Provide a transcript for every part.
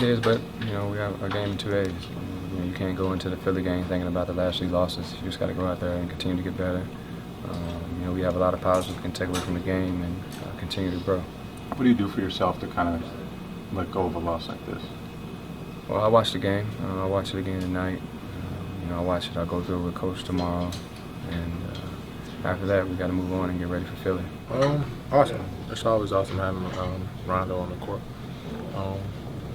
is, but we have a game in 2 days. You can't go into the Philly game thinking about the last 3 losses. You just got to go out there and continue to get better. We have a lot of positives we can take away from the game and continue to grow. What do you do for yourself to kind of let go of a loss like this? Well, I watch the game. I'll watch it again tonight. I'll watch it. I'll go through it with Coach tomorrow. And after that, we got to move on and get ready for Philly. Awesome. It's always awesome having Rondo on the court.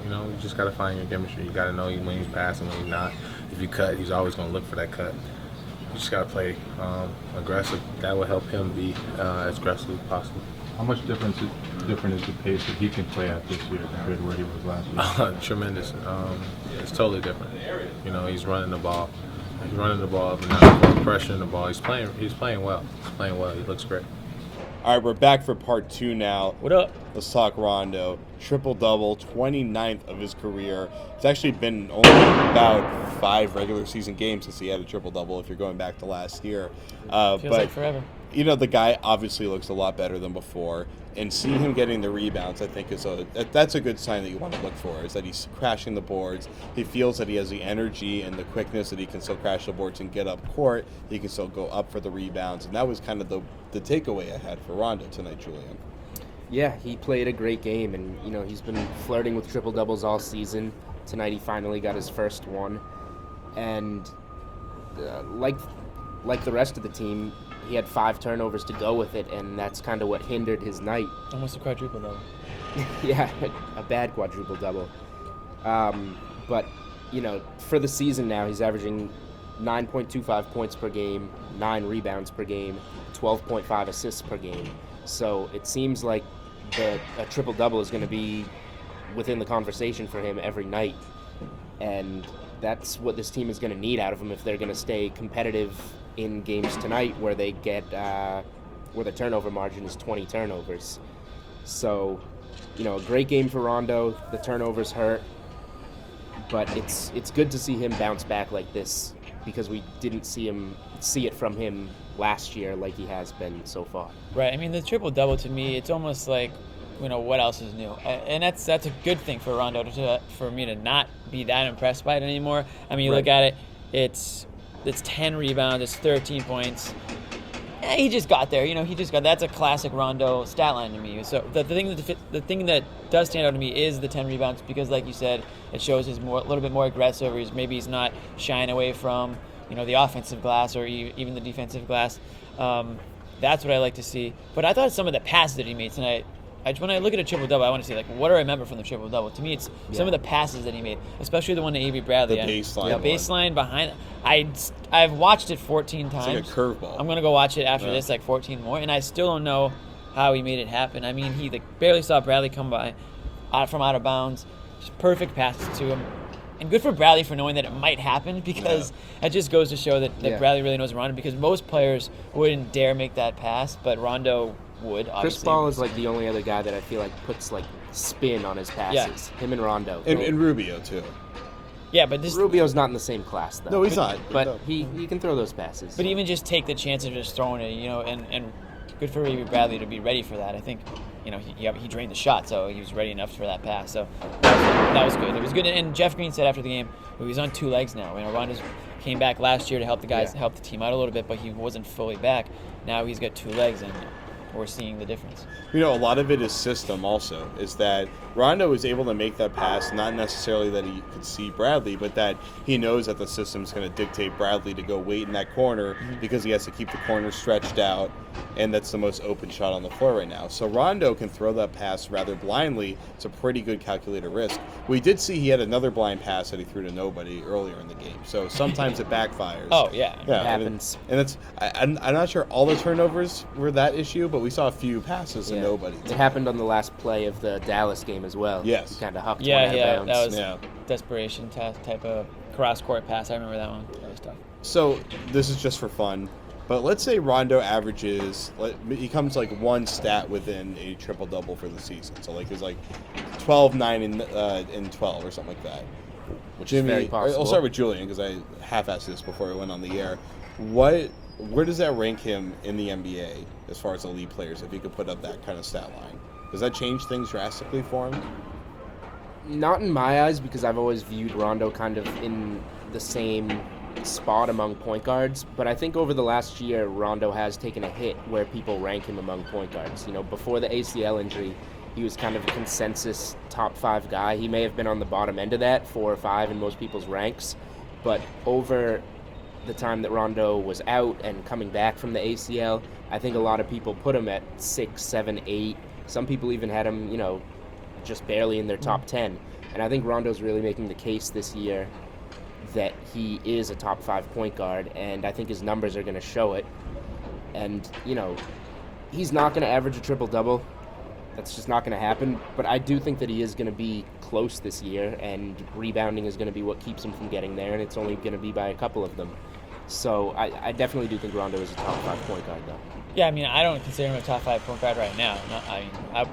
You just got to find your chemistry. You got to know when he's passing, when he's not. If you cut, he's always going to look for that cut. You just got to play aggressive. That will help him be as aggressive as possible. How much different is the pace that he can play at this year compared to where he was last year? Tremendous. It's totally different. He's running the ball. He's running the ball up and down, pressuring the ball. He's playing well. He's playing well. He looks great. All right, we're back for part 2 now. What up? Let's talk Rondo. Triple-double, 29th of his career. It's actually been only about 5 regular season games since he had a triple-double if you're going back to last year. Feels like forever. The guy obviously looks a lot better than before, and seeing him getting the rebounds, I think that's a good sign that you want to look for, is that he's crashing the boards. He feels that he has the energy and the quickness that he can still crash the boards and get up court. He can still go up for the rebounds, and that was kind of the takeaway I had for Rondo tonight, Julian. Yeah, he played a great game, and he's been flirting with triple doubles all season. Tonight he finally got his first one, and like the rest of the team, he had 5 turnovers to go with it, and that's kind of what hindered his night. Almost a quadruple double. Yeah, a bad quadruple double. But for the season now, he's averaging 9.25 points per game, 9 rebounds per game, 12.5 assists per game. So it seems like a triple double is going to be within the conversation for him every night, and that's what this team is going to need out of him if they're going to stay competitive in games tonight, where they get where the turnover margin is 20 turnovers. So, a great game for Rondo. The turnovers hurt, but it's good to see him bounce back like this, because we didn't see it from him last year like he has been so far. Right. I mean, the triple double to me, it's almost like, what else is new? And that's a good thing for Rondo for me to not be that impressed by it anymore. I mean, you look at it, it's 10 rebounds, it's 13 points. He just got there, that's a classic Rondo stat line to me. So the thing that does stand out to me is the 10 rebounds, because like you said, it shows he's a little bit more aggressive, or he's not shying away from, the offensive glass or even the defensive glass. That's what I like to see. But I thought some of the passes that he made tonight, when I look at a triple-double, I want to see, what do I remember from the triple-double? To me, it's some of the passes that he made, especially the one to Avery Bradley. The baseline. The baseline behind. I've watched it 14 times. It's like a curveball. I'm going to go watch it after this, 14 more, and I still don't know how he made it happen. I mean, he barely saw Bradley come by from out of bounds. Just perfect passes to him. And good for Bradley for knowing that it might happen, because that just goes to show that Bradley really knows Rondo, because most players wouldn't dare make that pass, but Rondo would, obviously. Chris Paul is the only other guy that I feel like puts spin on his passes. Yeah. Him and Rondo. And Rubio too. Yeah, but Rubio's not in the same class though. No, he's not. But he can throw those passes. But even just take the chance of just throwing it, and good for Avery Bradley to be ready for that. I think, he drained the shot, so he was ready enough for that pass. So that was good. It was good. And Jeff Green said after the game, he's on 2 legs now. Rondo came back last year to help the guys, help the team out a little bit, but he wasn't fully back. Now he's got 2 legs, and we're seeing the difference. A lot of it is system also, is that Rondo was able to make that pass, not necessarily that he could see Bradley, but that he knows that the system's going to dictate Bradley to go wait in that corner, because he has to keep the corner stretched out, and that's the most open shot on the floor right now. So Rondo can throw that pass rather blindly. It's a pretty good calculated risk. We did see he had another blind pass that he threw to nobody earlier in the game, so sometimes it backfires. Oh, yeah. It happens. I'm not sure all the turnovers were that issue, but we saw a few passes to nobody. It happened on the last play of the Dallas game as well. Yes. He kind of hucked one out of bounds. That was desperation type of cross-court pass. I remember that one. That was tough. So this is just for fun, but let's say Rondo averages, he comes one stat within a triple-double for the season. So it's 12, 9, and 12 or something like that. Which is very possible. I'll start with Julian, because I half-assed this before I went on the air. Where does that rank him in the NBA as far as elite players, if he could put up that kind of stat line? Does that change things drastically for him? Not in my eyes, because I've always viewed Rondo kind of in the same spot among point guards, but I think over the last year, Rondo has taken a hit where people rank him among point guards. You know, before the ACL injury, he was kind of a consensus top 5 guy. He may have been on the bottom end of that, 4 or 5 in most people's ranks, but over the time that Rondo was out and coming back from the ACL, I think a lot of people put him at 6, 7, 8. Some people even had him, you know, just barely in their top 10. And I think Rondo's really making the case this year that he is a top 5 point guard, and I think his numbers are going to show it. And, you know, he's not going to average a triple-double. That's just not going to happen. But I do think that he is going to be close this year, and rebounding is going to be what keeps him from getting there, and it's only going to be by a couple of them. So I definitely do think Rondo is a top 5 point guard, though. Yeah, I mean, I don't consider him a top 5 point guard right now. No, I mean, I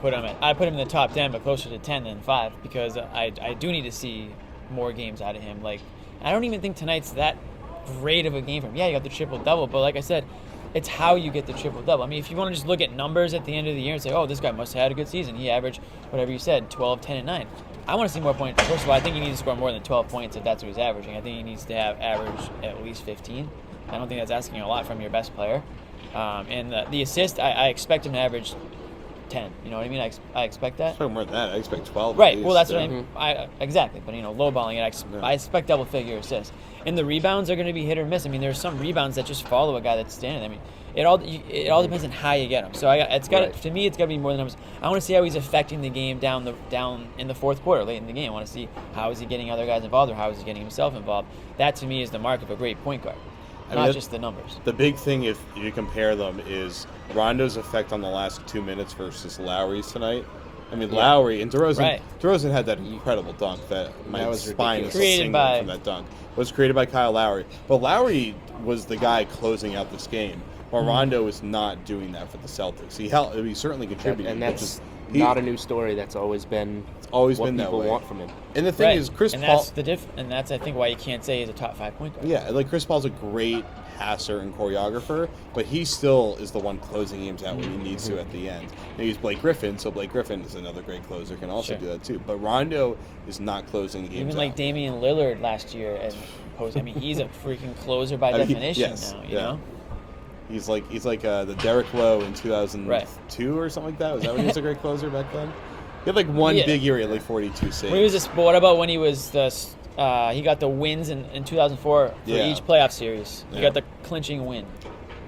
put him in the top 10, but closer to 10 than 5, because I do need to see more games out of him. Like, I don't even think tonight's that great of a game for him. Yeah, you got the triple-double, but like I said, it's how you get the triple-double. I mean, if you want to just look at numbers at the end of the year and say, oh, this guy must have had a good season. He averaged, whatever you said, 12, 10, and 9. I want to see more points. First of all, I think he needs to score more than 12 points if that's what he's averaging. I think he needs to have average at least 15. I don't think that's asking a lot from your best player. And the assist, I expect him to average 10. You know what I mean? I expect that. More than that. I expect 12. Right. Well, that's what I mean. Exactly. But, you know, lowballing it, I expect double-figure assists. And the rebounds are going to be hit or miss. I mean, there's some rebounds that just follow a guy that's standing there. I mean, it all depends on how you get them. So to me, it's got to be more than numbers. I want to see how he's affecting the game down in the fourth quarter, late in the game. I want to see how is he getting other guys involved or how is he getting himself involved. That, to me, is the mark of a great point guard. Not just the numbers. The big thing, if you compare them, is Rondo's effect on the last 2 minutes versus Lowry's tonight. I mean, Lowry and DeRozan. Right. DeRozan had that incredible dunk that my spine is singing from that dunk. It was created by Kyle Lowry. But Lowry was the guy closing out this game, while Rondo is not doing that for the Celtics. He certainly contributed. And that's not a new story. That's always been what that people way. Want from him. And the thing is, Chris Paul. And that's I think why you can't say he's a top 5 point guard. Yeah, like Chris Paul's a great passer and choreographer, but he still is the one closing games out when he needs to at the end. Now he's Blake Griffin, so Blake Griffin is another great closer, can also do that too. But Rondo is not closing games Even like Damian Lillard last year, and I mean, he's a freaking closer by definition now. You know. He's like the Derrick Lowe in 2002 or something like that. Was that when he was a great closer back then? He had like one big year, he had like 42 saves. When he was what about when he was he got the wins in 2004 for each playoff series. He got the clinching win.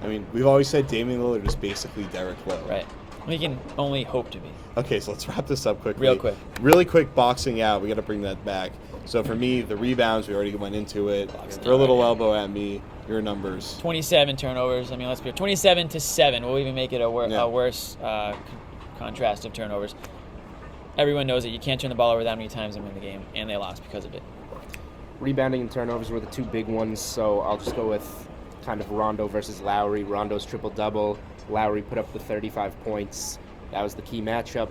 I mean, we've always said Damian Lillard is basically Derrick Lowe. Right. We can only hope to be. Okay, so let's wrap this up quickly. Real quick. Really quick boxing out. We got to bring that back. So for me, the rebounds, we already went into it. Throw a little elbow at me. Your numbers. 27 turnovers. I mean, let's be 27-7. We'll even make it a worse contrast of turnovers. Everyone knows that you can't turn the ball over that many times and win the game, and they lost because of it. Rebounding and turnovers were the two big ones, so I'll just go with kind of Rondo versus Lowry. Rondo's triple-double. Lowry put up the 35 points. That was the key matchup.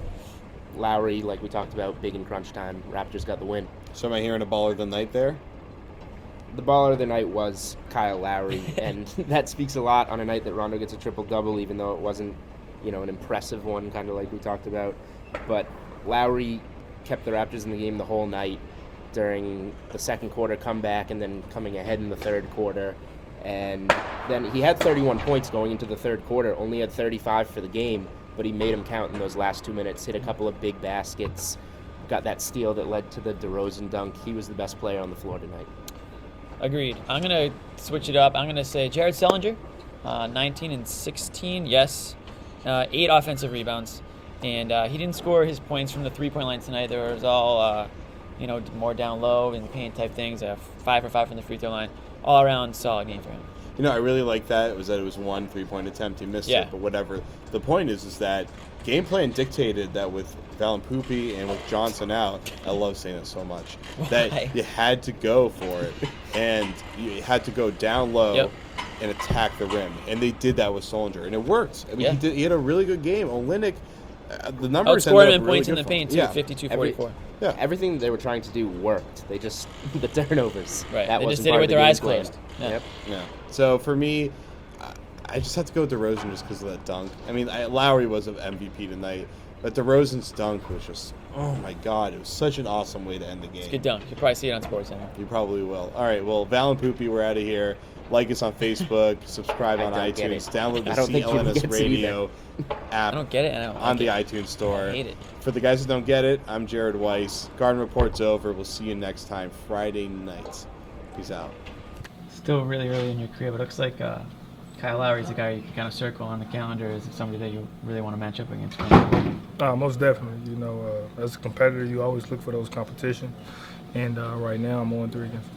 Lowry, like we talked about, big in crunch time. Raptors got the win. So am I hearing a baller of the night there? The baller of the night was Kyle Lowry, and that speaks a lot on a night that Rondo gets a triple-double, even though it wasn't, an impressive one, kind of like we talked about. But Lowry kept the Raptors in the game the whole night during the second quarter comeback and then coming ahead in the third quarter. And then he had 31 points going into the third quarter, only had 35 for the game, but he made them count in those last 2 minutes, hit a couple of big baskets, got that steal that led to the DeRozan dunk. He was the best player on the floor tonight. Agreed. I'm going to switch it up. I'm going to say Jared Sellinger, 19 and 16, yes. 8 offensive rebounds. And he didn't score his points from the three-point line tonight. There was all, more down low in the paint type things. 5 for 5 from the free throw line. All around solid game for him. I really like that. It was one 3-point attempt. He missed it, but whatever. The point is that game plan dictated that with Valenpoopy and with Johnson out, I love saying it so much, that you had to go for it. And you had to go down low and attack the rim. And they did that with Solinger. And it worked. I mean, he had a really good game. Olynyk, the numbers outscored him in really points in the paint, too, 52-44. Yeah, everything they were trying to do worked. They just, the turnovers. Right, they just did it with their eyes closed. Yeah. So for me, I just have to go with DeRozan just because of that dunk. I mean, Lowry was an MVP tonight, but But DeRozan's dunk was just, oh my God, it was such an awesome way to end the game. It's a good dunk. You'll probably see it on SportsCenter. You probably will. All right, well, Val and Poopy, we're out of here. Like us on Facebook, subscribe on don't get iTunes, it. download the I don't think you CLNS gets it Radio app I don't get it. And I don't on like the it. iTunes store. I hate it. For the guys who don't get it, I'm Jared Weiss. Garden Report's over. We'll see you next time, Friday night. Peace out. Still really early in your career, but it looks like Kyle Lowry is a guy you can kind of circle on the calendar as somebody that you really want to match up against. Most definitely. You know, as a competitor, you always look for those competition. And right now, I'm 0-3 against.